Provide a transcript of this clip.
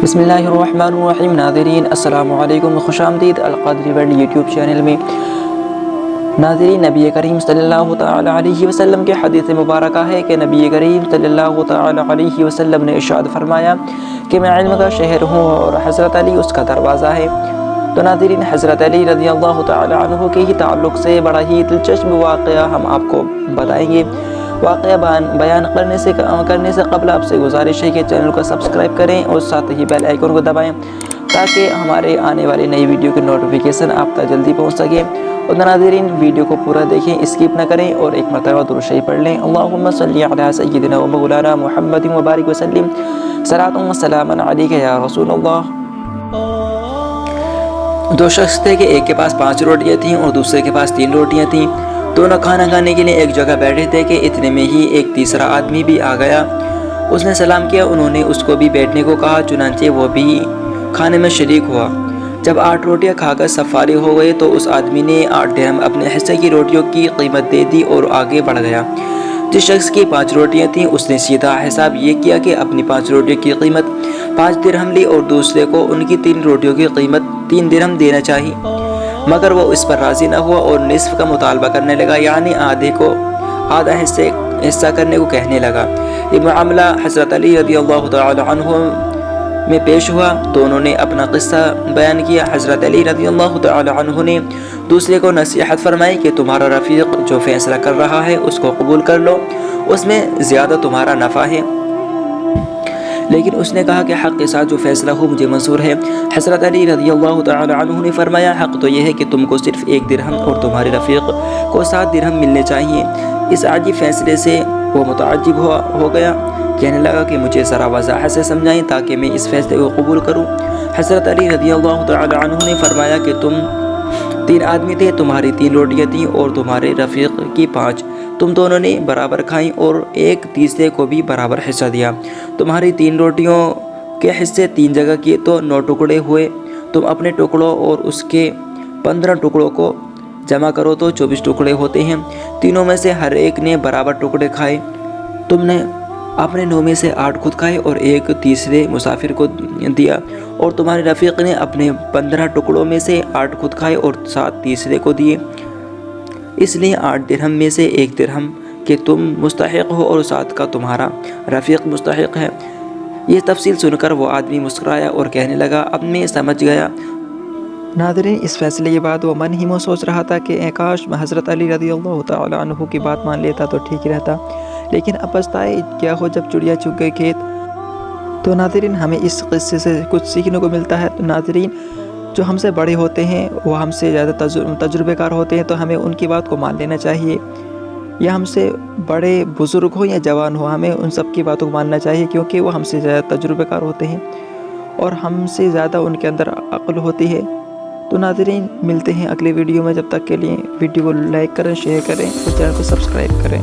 بسم اللہ الرحمن الرحیم۔ ناظرین السلام علیکم، خوش آمدید القادری ورلڈ یوٹیوب چینل میں۔ ناظرین، نبی کریم صلی اللہ تعالی علیہ وسلم کے حدیث مبارکہ ہے کہ نبی کریم صلی اللہ تعالی علیہ وسلم نے ارشاد فرمایا کہ میں علم کا شہر ہوں اور حضرت علی اس کا دروازہ ہے۔ تو ناظرین، حضرت علی رضی اللہ تعالی عنہ کے ہی تعلق سے بڑا ہی دلچسپ واقعہ ہم آپ کو بتائیں گے۔ واقعہ بیان کرنے سے قبل آپ سے گزارش ہے کہ چینل کو سبسکرائب کریں اور ساتھ ہی بیل آئیکن کو دبائیں تاکہ ہمارے آنے والی نئی ویڈیو کی نوٹیفیکیشن آپ تک جلدی پہنچ سکے۔ اور ناظرین، ویڈیو کو پورا دیکھیں، اسکپ نہ کریں اور ایک مرتبہ درود شریف پڑھ لیں۔ اللہم صلی علی سیدنا و مولانا محمد وبارک وسلم، صلاۃ و سلام علیک یا رسول اللہ۔ دو شخص تھے کہ ایک کے پاس 5 روٹیاں تھیں اور دوسرے کے پاس 3 روٹیاں تھیں۔ دونوں کھانا کھانے کے لیے ایک جگہ بیٹھے تھے کہ اتنے میں ہی ایک تیسرا آدمی بھی آ گیا۔ اس نے سلام کیا، انہوں نے اس کو بھی بیٹھنے کو کہا، چنانچہ وہ بھی کھانے میں شریک ہوا۔ جب 8 روٹیاں کھا کر سب فارغ ہو گئے تو اس آدمی نے 8 درہم اپنے حصے کی روٹیوں کی قیمت دے دی اور آگے بڑھ گیا۔ جس شخص کی 5 روٹیاں تھیں اس نے سیدھا حساب یہ کیا کہ اپنی 5 روٹیوں کی قیمت 5 درہم لی اور دوسرے کو ان کی 3 روٹیوں کی قیمت 3 درہم دینا چاہیے، مگر وہ اس پر راضی نہ ہوا اور نصف کا مطالبہ کرنے لگا، یعنی آدھے کو آدھا حصہ کرنے کو کہنے لگا۔ یہ معاملہ حضرت علی رضی اللہ تعالی عنہ میں پیش ہوا تو انہوں نے اپنا قصہ بیان کیا۔ حضرت علی رضی اللہ تعالی عنہ نے دوسرے کو نصیحت فرمائی کہ تمہارا رفیق جو فیصلہ کر رہا ہے اس کو قبول کر لو، اس میں زیادہ تمہارا نفع ہے۔ لیکن اس نے کہا کہ حق کے ساتھ جو فیصلہ ہو مجھے منظور ہے۔ حضرت علی رضی اللہ تعالی عنہ نے فرمایا، حق تو یہ ہے کہ تم کو صرف 1 درہم اور تمہارے رفیق کو 7 درہم ملنے چاہیے۔ اس عجیب فیصلے سے وہ متعجب ہو گیا، کہنے لگا کہ مجھے ذرا وضاحت سے سمجھائیں تاکہ میں اس فیصلے کو قبول کروں۔ حضرت علی رضی اللہ تعالی عنہ نے فرمایا کہ تم 3 آدمی تھے، تمہاری 3 روٹیاں تھیں اور تمہارے رفیق کی 5، تم دونوں نے برابر کھائیں اور ایک تیسرے کو بھی برابر حصہ دیا۔ تمہاری 3 روٹیوں کے حصے 3 جگہ کیے تو 9 ٹکڑے ہوئے، تم اپنے ٹکڑوں اور اس کے 15 ٹکڑوں کو جمع کرو تو 24 ٹکڑے ہوتے ہیں۔ تینوں میں سے ہر ایک نے برابر ٹکڑے کھائے، تم نے اپنے 9 میں سے 8 خود کھائے اور ایک تیسرے مسافر کو دیا، اور تمہارے رفیق نے اپنے 15 ٹکڑوں میں سے 8 خود کھائے اور 7 تیسرے کو دیے۔ اس لیے 8 درہم میں سے 1 درہم کہ تم مستحق ہو اور 7 کا تمہارا رفیق مستحق ہے۔ یہ تفصیل سن کر وہ آدمی مسکرایا اور کہنے لگا، اب میں سمجھ گیا۔ ناظرین، اس فیصلے کے بعد وہ من ہی میں سوچ رہا تھا کہ کاش میں حضرت علی رضی اللہ تعالی عنہ کی بات مان لیتا تو ٹھیک ہی رہتا، لیکن اب پچھتائے کیا ہو جب چڑیا چگ گئے کھیت۔ تو ناظرین، ہمیں اس قصے سے کچھ سیکھنے کو ملتا ہے۔ تو ناظرین، جو ہم سے بڑے ہوتے ہیں وہ ہم سے زیادہ تجربے کار ہوتے ہیں تو ہمیں ان کی بات کو مان لینا چاہیے، یا ہم سے بڑے بزرگ ہو یا جوان ہو، ہمیں ان سب کی باتوں کو ماننا چاہیے، کیونکہ وہ ہم سے زیادہ تجربے کار ہوتے ہیں اور ہم سے زیادہ ان کے اندر عقل ہوتی ہے۔ تو ناظرین، ملتے ہیں اگلی ویڈیو میں، جب تک کے لیے ویڈیو کو لائک کریں، شیئر کریں اور چینل کو سبسکرائب کریں۔